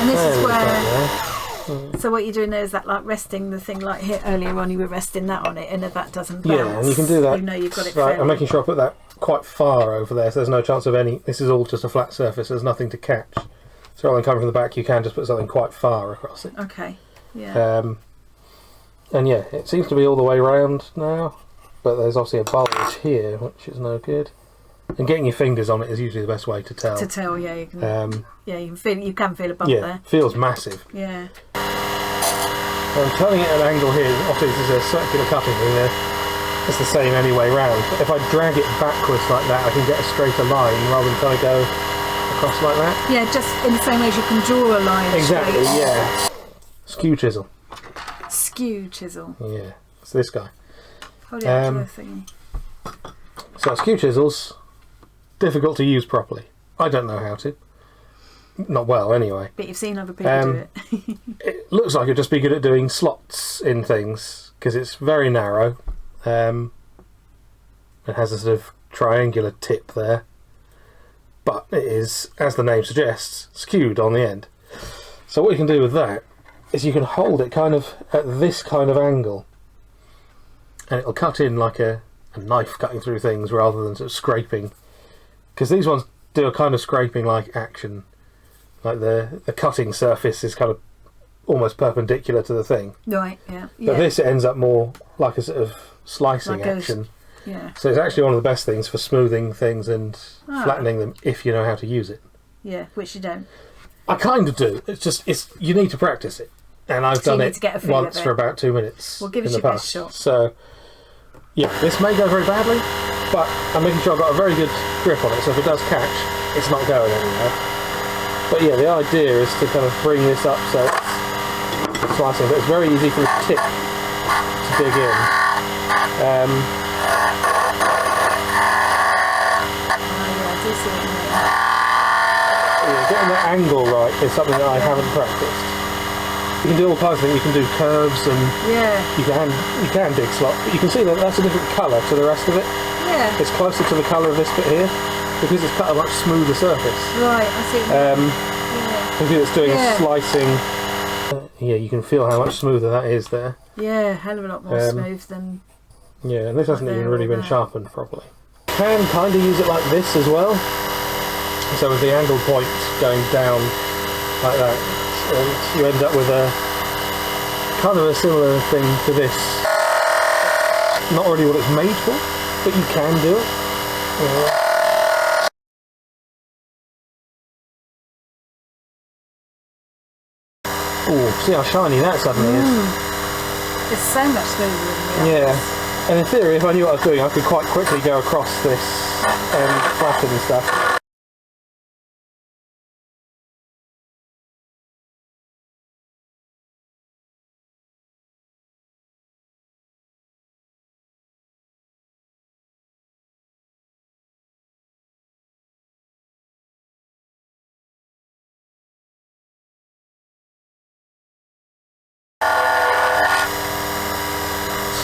S1: And this is where. So what you're doing there is that, like, resting the thing, like here earlier on you were resting that on it, and if that doesn't bounce,
S2: yeah, and you can do that.
S1: You know you've got it.
S2: Right, I'm making sure I put that quite far over there, so there's no chance of any. This is all just a flat surface. There's nothing to catch. So rather than coming from the back, you can just put something quite far across it.
S1: Okay. Yeah.
S2: And yeah, it seems to be all the way round now, but there's obviously a bulge here, which is no good. And getting your fingers on it is usually the best way to tell.
S1: To tell, yeah, you can. Yeah, you can feel. You can feel a bump
S2: yeah,
S1: there.
S2: It feels massive.
S1: Yeah.
S2: I'm turning it at an angle here. Obviously, this is a circular cutting thing there. It's the same any way round. But if I drag it backwards like that, I can get a straighter line rather than trying to go across like that.
S1: Yeah, just in the same way as you can draw a line.
S2: Exactly.
S1: Straight.
S2: Yeah. Skew chisel.
S1: Skew chisel.
S2: Yeah. It's this guy.
S1: Hold it up to the thingy.
S2: So skew chisels, difficult to use properly. I don't know how to. Not well, anyway.
S1: But you've seen other people do it.
S2: It looks like it'd just be good at doing slots in things, because it's very narrow. It has a sort of triangular tip there. But it is, as the name suggests, skewed on the end. So what you can do with that is you can hold it kind of at this kind of angle. And it'll cut in like a knife cutting through things rather than sort of scraping. Because these ones do a kind of scraping like action. Like the cutting surface is kind of almost perpendicular to the thing.
S1: Right, yeah.
S2: But this ends up more like a sort of slicing action.
S1: Yeah.
S2: So it's actually one of the best things for smoothing things and flattening them if you know how to use it.
S1: Yeah, which you don't.
S2: I kind of do. It's you need to practice it. And I've done it once for about 2 minutes.
S1: Well, give
S2: in
S1: us
S2: the
S1: your
S2: past.
S1: best shot.
S2: So, yeah, this may go very badly, but I'm making sure I've got a very good grip on it, so if it does catch, it's not going anywhere. But yeah, the idea is to kind of bring this up so it's slicing, but it's very easy for the tip to dig in.
S1: Yeah, I do see what you mean.
S2: Yeah, getting that angle right is something that I haven't practiced. You can do all kinds of things. You can do curves and you can dig slots, but you can see that that's a different colour to the rest of it.
S1: Yeah.
S2: It's closer to the colour of this bit here because it's cut a much smoother surface.
S1: Right, I see.
S2: Because it's doing a slicing. Yeah, you can feel how much smoother that is there.
S1: Yeah, hell of a lot more smooth than.
S2: Yeah, and this hasn't even really been sharpened properly. You can kind of use it like this as well. So with the angle point going down like that, and you end up with a kind of a similar thing to this. Not really what it's made for, but you can do it. Oh, see how shiny that suddenly is.
S1: It's so much smoother than the others.
S2: Yeah, and in theory, if I knew what I was doing, I could quite quickly go across this and flatten and stuff.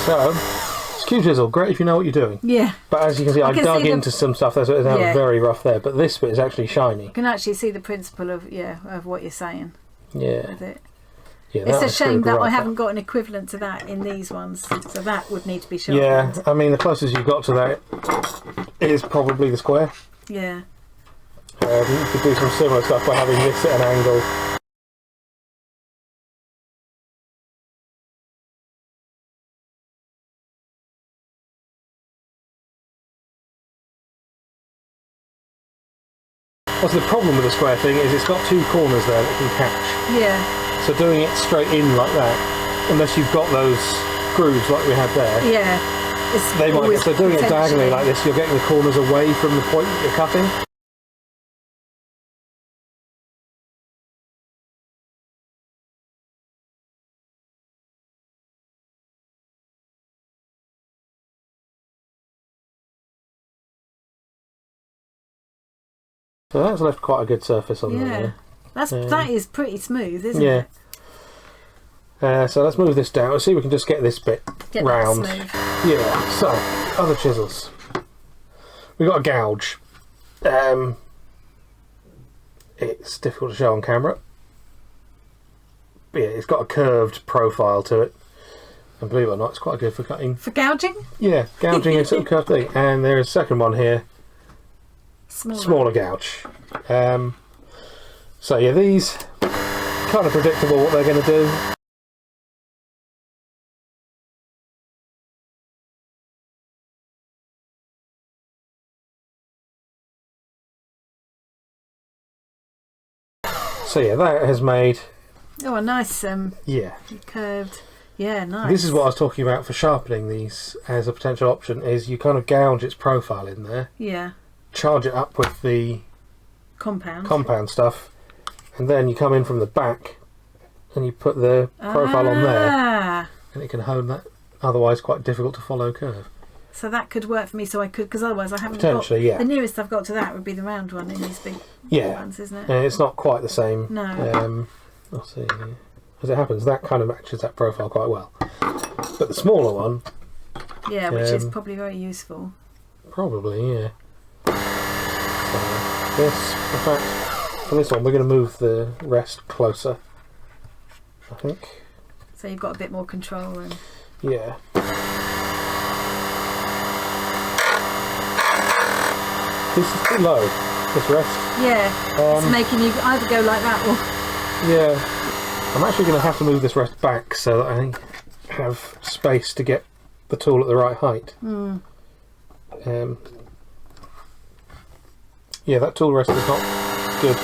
S2: So, skew chisel, great if you know what you're doing.
S1: Yeah.
S2: But as you can see, I dug into some stuff there, so it's now very rough there. But this bit is actually shiny.
S1: You can actually see the principle of what you're saying.
S2: Yeah.
S1: With it.
S2: Yeah,
S1: it's a shame that I haven't got an equivalent to that in these ones, so that would need to be sharpened.
S2: Yeah, I mean the closest you've got to that is probably the square.
S1: Yeah.
S2: You could do some similar stuff by having this at an angle. What's the problem with the square thing is it's got two corners there that can catch.
S1: Yeah.
S2: So doing it straight in like that, unless you've got those grooves like we had there.
S1: Yeah.
S2: They might. So doing it diagonally like this, you're getting the corners away from the point that you're cutting. So that's left quite a good surface on
S1: Yeah.
S2: there.
S1: That is pretty smooth, isn't it?
S2: So let's move this down. Let's see if we can just get this bit round.
S1: That smooth.
S2: Yeah, so other chisels. We've got a gouge. It's difficult to show on camera. But yeah, it's got a curved profile to it. And believe it or not, it's quite good for cutting.
S1: For gouging?
S2: Yeah, gouging is sort of curved thing. And there is a second one here. Smaller gouge. So yeah, these kind of predictable what they're going to do. So yeah, that has made
S1: a nice
S2: yeah,
S1: curved. Yeah, nice.
S2: This is what I was talking about for sharpening these as a potential option. Is you kind of gouge its profile in there.
S1: Yeah.
S2: Charge it up with the
S1: compound
S2: stuff, and then you come in from the back and you put the profile on there, and it can hone that otherwise quite difficult to follow curve.
S1: So that could work for me. So I could, because otherwise I haven't
S2: potentially
S1: got, the nearest I've got to that would be the round one in these big ones, isn't it?
S2: It's not quite the same.
S1: No.
S2: I'll see. As it happens, that kind of matches that profile quite well. But the smaller one,
S1: yeah, which is probably very useful.
S2: Probably, yeah. So this, in fact, for this one, we're going to move the rest closer, I think.
S1: So you've got a bit more control. And
S2: yeah. This is too low, this rest.
S1: Yeah, it's making you either go like that or...
S2: Yeah. I'm actually going to have to move this rest back so that I have space to get the tool at the right height. Yeah, that tool rest is not good.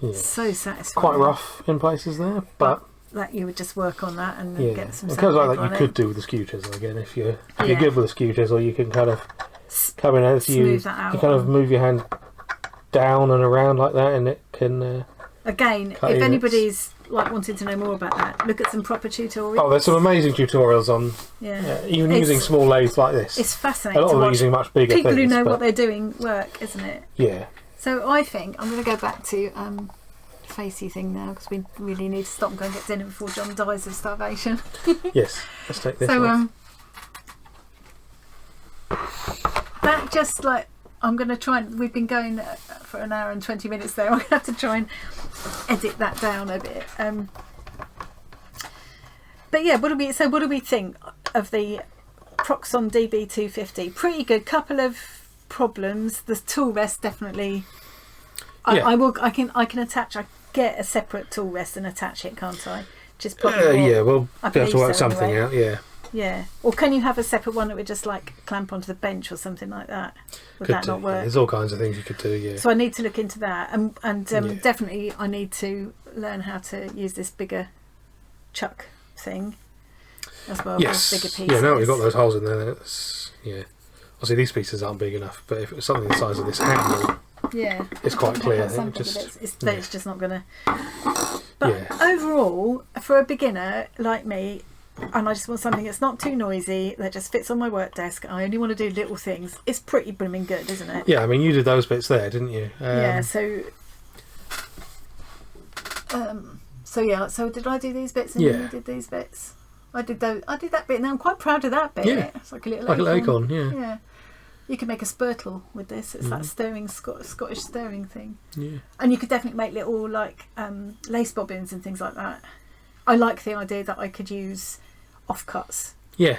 S2: Yeah.
S1: So satisfying.
S2: Quite rough in places there, but
S1: that you would just work on that and get some.
S2: Because like that, you could do with the skew chisel again. If you're good with the skew chisel, you can kind of come in as you kind of move your hand down and around like that, and it can.
S1: Again, if anybody's like wanting to know more about that, look at some proper tutorials.
S2: Oh, there's some amazing tutorials on. Even using small lathes like this.
S1: It's fascinating.
S2: A lot of them using much bigger
S1: people
S2: things,
S1: who know what they're doing work, isn't it?
S2: Yeah.
S1: So I think I'm going to go back to facey thing now because we really need to stop and go and get dinner before John dies of starvation.
S2: Yes, let's take this.
S1: So that just like I'm going to try and we've been going for an hour and 20 minutes there. I'm going to have to try and edit that down a bit. But yeah, what do we think of the Proxxon DB250? Pretty good. Couple of problems. The tool rest definitely. I can attach. I get a separate tool rest and attach it, can't I? Just probably.
S2: We'll have to work something out. Yeah.
S1: Yeah. Or can you have a separate one that would just like clamp onto the bench or something like that? Would that not work?
S2: There's all kinds of things you could do. Yeah.
S1: So I need to look into that, and definitely I need to learn how to use this bigger chuck thing as well.
S2: Yes.
S1: Bigger pieces.
S2: Yeah. Now we've got those holes in there. Obviously these pieces aren't big enough, but if it was something the size of this handle, it's quite clear.
S1: It's just not going to. But overall, for a beginner like me, and I just want something that's not too noisy, that just fits on my work desk, I only want to do little things, it's pretty blooming good, isn't it?
S2: Yeah, I mean, you did those bits there, didn't you?
S1: So did I do these bits and you did these bits? I did that bit and I'm quite proud of that bit.
S2: Yeah.
S1: It's like a little
S2: acorn, yeah.
S1: You could make a spurtle with this. It's that stirring Scottish stirring thing.
S2: Yeah.
S1: And you could definitely make little like lace bobbins and things like that. I like the idea that I could use offcuts.
S2: Yeah.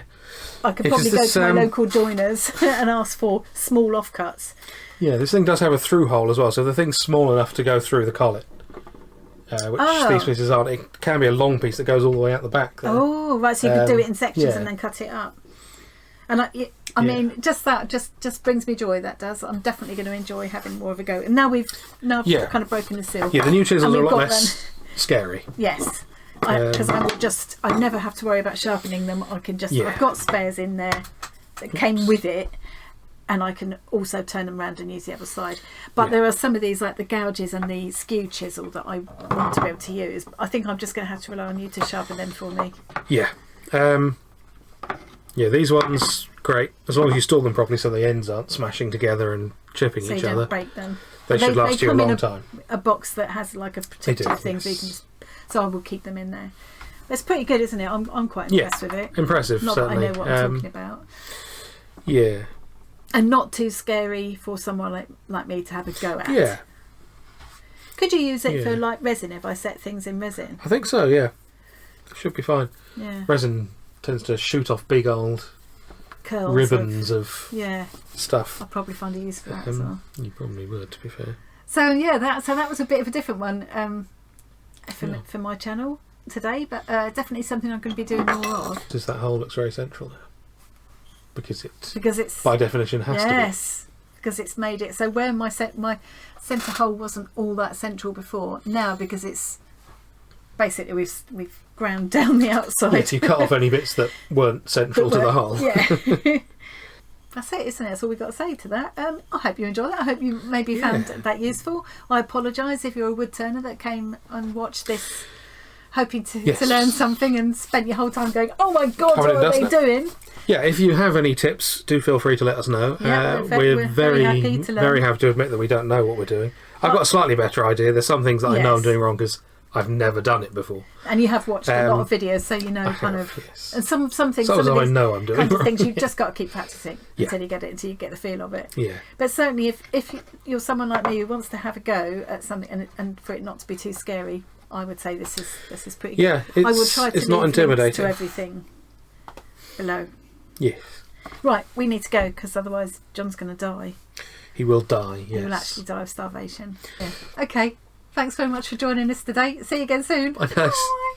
S1: I could probably go to my local joiners and ask for small offcuts.
S2: Yeah, this thing does have a through hole as well, so the thing's small enough to go through the collet. which these pieces aren't. It can be a long piece that goes all the way out the back there.
S1: Oh, right, so you could do it in sections
S2: yeah.
S1: and then cut it up. And I mean, just that just brings me joy, that does. I'm definitely going to enjoy having more of a go. And now I've kind of broken the seal.
S2: Yeah, the new chisels are a lot less scary.
S1: Yes. Because I never have to worry about sharpening them. I can just, I've got spares in there that came with it, and I can also turn them around and use the other side. But there are some of these, like the gouges and the skew chisel, that I want to be able to use. I think I'm just going to have to rely on you to sharpen them for me.
S2: Yeah. Yeah, these ones, great. As long as you store them properly so the ends aren't smashing together and chipping
S1: so
S2: each
S1: you
S2: other.
S1: Don't break them.
S2: They should last you a long time.
S1: A box that has like a protective thing, so you can just, so I will keep them in there. It's pretty good, isn't it? I'm quite impressed with it.
S2: Impressive,
S1: not
S2: certainly.
S1: That I know what I'm talking about.
S2: Yeah.
S1: And not too scary for someone like me to have a go at.
S2: Yeah.
S1: Could you use it for like resin if I set things in resin?
S2: I think so, yeah. Should be fine.
S1: Yeah.
S2: Resin tends to shoot off big old
S1: curls
S2: ribbons of stuff.
S1: I'll probably find a use for that as well.
S2: You probably would, to be fair.
S1: So yeah, that was a bit of a different one for my channel today, but definitely something I'm going to be doing more of.
S2: Does that hole looks very central now? Because it's by definition has to be.
S1: Yes, because it's made it so where my centre hole wasn't all that central before. Now, because it's basically we've ground down the outside.
S2: Yes, you cut off any bits that weren't central to the hole.
S1: Yeah. That's it, isn't it? That's all we've got to say to that. I hope you enjoyed that. I hope you maybe found that useful. I apologise if you're a wood turner that came and watched this hoping to learn something and spent your whole time going, oh my God, what are they doing?
S2: Yeah, if you have any tips, do feel free to let us know.
S1: Yeah,
S2: we're very happy to admit that we don't know what we're doing. I've got a slightly better idea. There's some things that I know I'm doing wrong because I've never done it before.
S1: And you have watched a lot of videos, so you know and some things.
S2: Some of these I know I'm doing
S1: kinds
S2: wrong.
S1: of things you've just got to keep practicing until you get the feel of it.
S2: Yeah.
S1: But certainly, if you're someone like me who wants to have a go at something and for it not to be too scary, I would say this is pretty good.
S2: Yeah,
S1: I will try to
S2: it's not intimidating.
S1: to everything below.
S2: Yes.
S1: Right, we need to go because otherwise John's going to die.
S2: He will die. Yes.
S1: He will actually die of starvation. Yeah. Okay. Thanks very much for joining us today. See you again soon.
S2: Bye, guys.
S1: Bye.